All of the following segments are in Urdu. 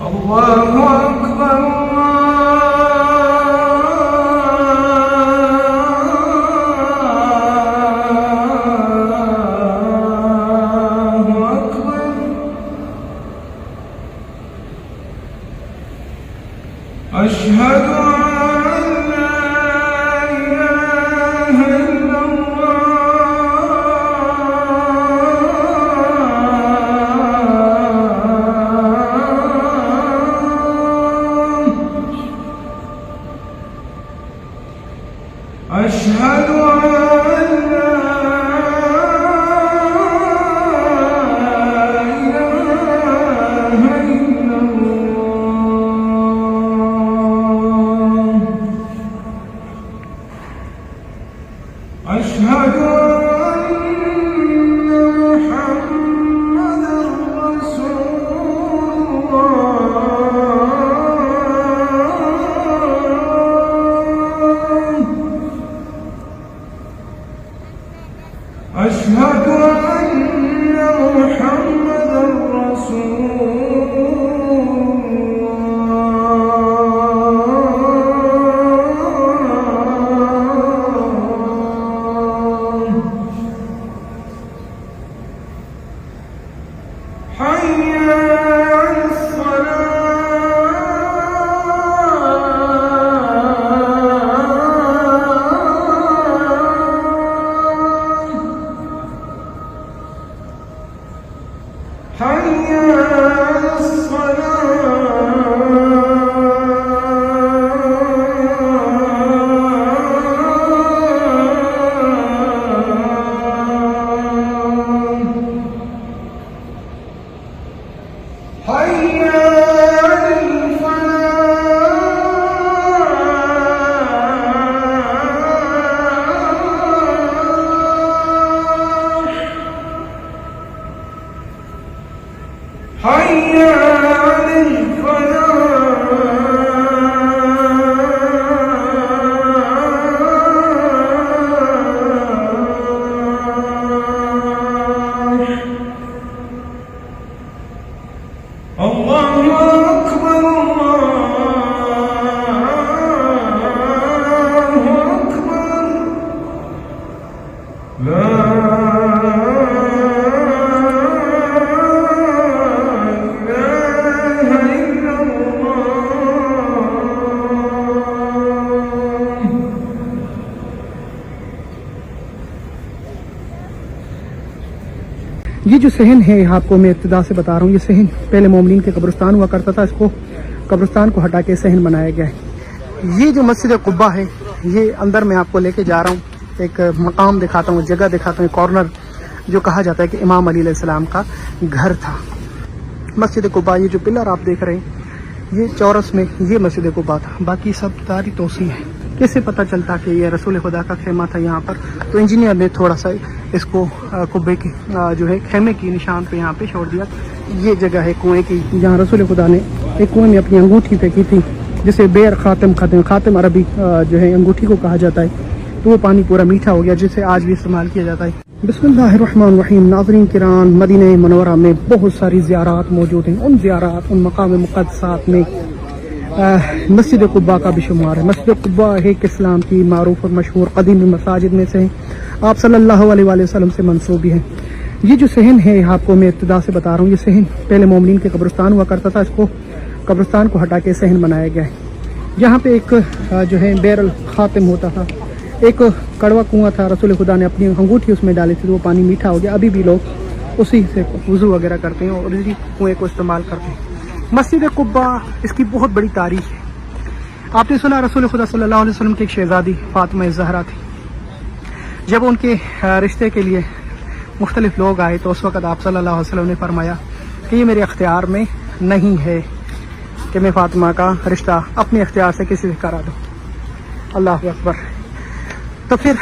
الله أكبر أشهد أن لا إله إلا الله أشهد أن لا إله إلا الله أشهد أن محمدًا رسول الله أشهد أن محمدًا رسول حي على الصلاة حي على الصلاة حي على الفلاح حي على الفلاح الله أكبر الله أكبر لا إله إلا الله یہ جو صحن ہے آپ کو میں ابتدا سے بتا رہا ہوں، یہ صحن پہلے مومنین کے قبرستان ہوا کرتا تھا، اس کو قبرستان کو ہٹا کے صحن بنایا گیا ہے۔ یہ جو مسجد قبہ ہے، یہ اندر میں آپ کو لے کے جا رہا ہوں، ایک مقام دکھاتا ہوں، جگہ دکھاتا ہوں، کارنر جو کہا جاتا ہے کہ امام علی علیہ السلام کا گھر تھا۔ مسجد قبہ یہ جو پلر آپ دیکھ رہے ہیں، یہ چورس میں یہ مسجد قبہ تھا، باقی سب ساری توسیع ہے۔ کیسے پتہ چلتا کہ یہ رسول خدا کا خیمہ تھا یہاں پر؟ تو انجینئر نے تھوڑا سا اس کو قبے کے جو ہے خیمے کی نشان پہ یہاں پہ چھوڑ دیا۔ یہ جگہ ہے کنویں کی، جہاں رسول خدا نے ایک کنویں میں اپنی انگوٹھی پھینکی تھی، جسے بیر خاتم عربی جو ہے انگوٹھی کو کہا جاتا ہے، تو وہ پانی پورا میٹھا ہو گیا، جسے آج بھی استعمال کیا جاتا ہے۔ بسم اللہ الرحمن الرحیم۔ ناظرین کرام، مدینہ منورہ میں بہت ساری زیارات موجود ہیں، ان زیارات، ان مقام مقدسات میں مسجد قبہ کا بھی شمار ہے۔ مسجد قبہ ایک اسلام کی معروف اور مشہور قدیم مساجد میں سے ہے، آپ صلی اللہ علیہ وآلہ وسلم سے منسوب بھی ہے۔ یہ جو صحن ہے آپ کو میں ابتدا سے بتا رہا ہوں، یہ صحن پہلے مومنین کے قبرستان ہوا کرتا تھا، اس کو قبرستان کو ہٹا کے صحن بنایا گیا ہے۔ یہاں پہ ایک جو ہے بیر الخاتم ہوتا تھا، ایک کڑوا کنواں تھا، رسول خدا نے اپنی انگوٹھی اس میں ڈالی تھی تو وہ پانی میٹھا ہو گیا۔ ابھی بھی لوگ اسی سے وضو وغیرہ کرتے ہیں اور اسی کنویں کو استعمال کرتے ہیں۔ مسجد قبہ اس کی بہت بڑی تاریخ ہے۔ آپ نے سنا رسول خدا صلی اللہ علیہ وسلم کی ایک شہزادی فاطمہ زہرا تھی، جب ان کے رشتے کے لیے مختلف لوگ آئے تو اس وقت آپ صلی اللہ علیہ وسلم نے فرمایا کہ یہ میرے اختیار میں نہیں ہے کہ میں فاطمہ کا رشتہ اپنے اختیار سے کسی سے کرا دوں۔ اللہ اکبر۔ تو پھر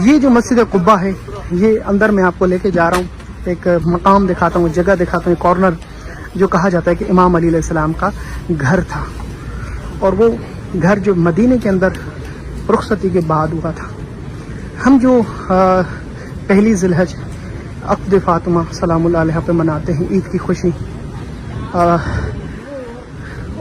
یہ جو مسجد قبہ ہے، یہ اندر میں آپ کو لے کے جا رہا ہوں، ایک مقام دکھاتا ہوں، جگہ دکھاتا ہوں، کارنر جو کہا جاتا ہے کہ امام علی علیہ السلام کا گھر تھا، اور وہ گھر جو مدینے کے اندر رخصتی کے بعد ہوا تھا۔ ہم جو پہلی ذی الحج عقد فاطمہ سلام اللہ علیہ پہ مناتے ہیں عید کی خوشی،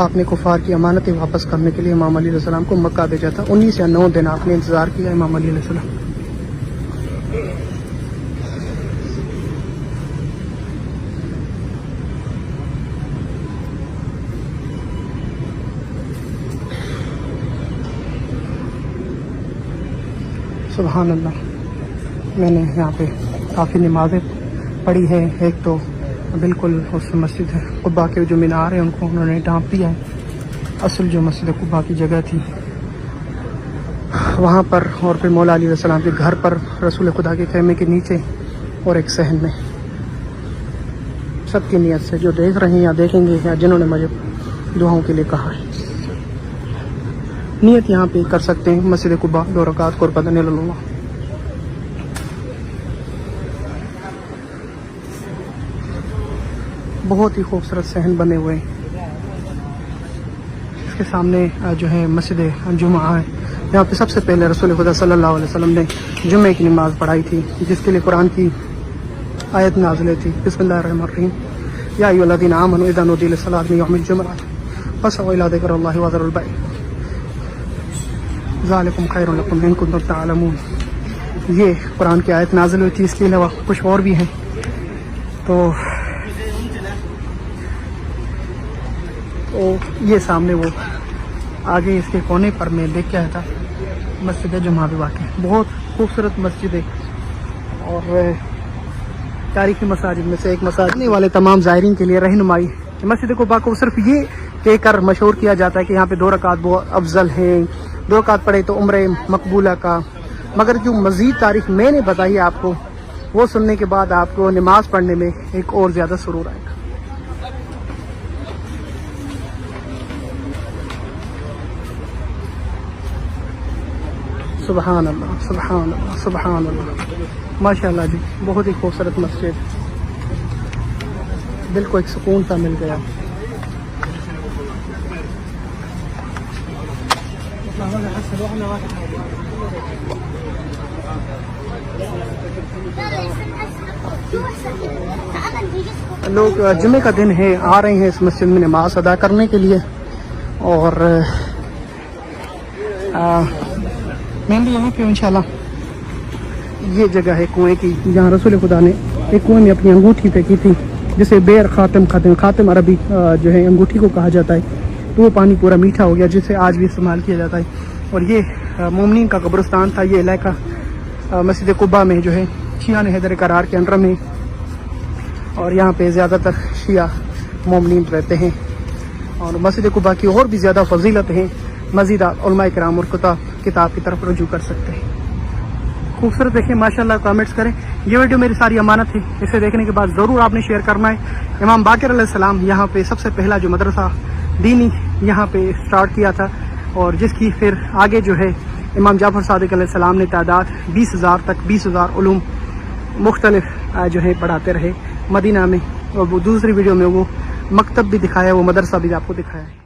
آپ نے کفار کی امانتیں واپس کرنے کے لیے امام علی علیہ السلام کو مکہ بھیجا تھا. 19 یا 9 دن آپ نے انتظار کیا امام علی علیہ السلام. سبحان اللہ. میں نے یہاں پہ کافی نمازیں پڑھی ہے. ایک تو بالکل اس مسجد قباء کے جو مینار ہیں ان کو انہوں نے ڈھانپ دیا ہے. اصل جو مسجد قباء کی جگہ تھی وہاں پر، اور پھر مولا علی علیہ السلام کے گھر پر، رسول خدا کے خیمے کے نیچے، اور ایک صحن میں. سب کی نیت سے جو دیکھ رہے ہیں یا دیکھیں گے یا جنہوں نے مجھے دعاؤں کے لیے کہا ہے، نیت یہاں پہ کر سکتے ہیں. مسجد قباء 2 رکعت قربت اللہ. بہت ہی خوبصورت صحن بنے ہوئے ہیں. اس کے سامنے جو ہے مسجد جمعہ ہے. یہاں پہ سب سے پہلے رسول خدا صلی اللہ علیہ وسلم نے جمعے کی نماز پڑھائی تھی، جس کے لیے قرآن کی آیت نازل تھی. بسم اللہ الرحمن الرحیم. یا ایھا الذین آمنوا اذا نودی للصلاۃ من یوم الجمعہ فاسعوا الی ذکر اللہ وذروا البیع ذالکم خیر لکم ان کنتم تعلمون. یہ قرآن کی آیت نازل ہوئی تھی. اس کے علاوہ کچھ اور بھی ہیں. تو یہ سامنے وہ آگے اس کے کونے پر میں دیکھ کے آیا تھا مسجد جمعہ بھی واقع. بہت خوبصورت مسجد ہے اور تاریخی مساجد میں سے ایک مساجد. آنے والے تمام زائرین کے لیے رہنمائی. مسجد قباء کو صرف یہ کہہ کر مشہور کیا جاتا ہے کہ یہاں پہ 2 رکعت بہت افضل ہیں، 2 رکعت پڑھے تو عمرہ مقبولہ کا. مگر جو مزید تاریخ میں نے بتائی آپ کو، وہ سننے کے بعد آپ کو نماز پڑھنے میں ایک اور زیادہ سرور آئے گا. سبحان اللہ، سبحان اللہ، سبحان اللہ. ماشاء اللہ جی، بہت ہی خوبصورت مسجد. دل کو ایک سکون سا مل گیا. لوگ جمعے کا دن ہے، آ رہے ہیں اس مسجد میں نماز ادا کرنے کے لیے. اور مینلی یہاں پہ انشاءاللہ یہ جگہ ہے کنویں کی، جہاں رسول خدا نے ایک کنویں میں اپنی انگوٹھی پھینکی تھی، جسے بیر خاتم عربی جو ہے انگوٹھی کو کہا جاتا ہے. تو وہ پانی پورا میٹھا ہو گیا، جسے آج بھی استعمال کیا جاتا ہے. اور یہ مومنین کا قبرستان تھا. یہ علاقہ مسجد قباء میں جو ہے شیعہ حیدر قرار کے انڈر میں، اور یہاں پہ زیادہ تر شیعہ مومنین رہتے ہیں. اور مسجد قباء کی اور بھی زیادہ فضیلت ہیں. مزید علماء کرام اور کتاب کی طرف رجوع کر سکتے ہیں. خوبصورت دیکھیں ماشاءاللہ. کامنٹس کریں. یہ ویڈیو میری ساری امانت ہے. اسے دیکھنے کے بعد ضرور آپ نے شیئر کرنا ہے. امام باقر علیہ السلام یہاں پہ سب سے پہلا جو مدرسہ دینی یہاں پہ سٹارٹ کیا تھا، اور جس کی پھر آگے جو ہے امام جعفر صادق علیہ السلام نے تعداد 20,000 تک 20,000 علوم مختلف جو ہے پڑھاتے رہے مدینہ میں. اور وہ دوسری ویڈیو میں وہ مکتب بھی دکھایا، وہ مدرسہ بھی آپ کو دکھایا ہے.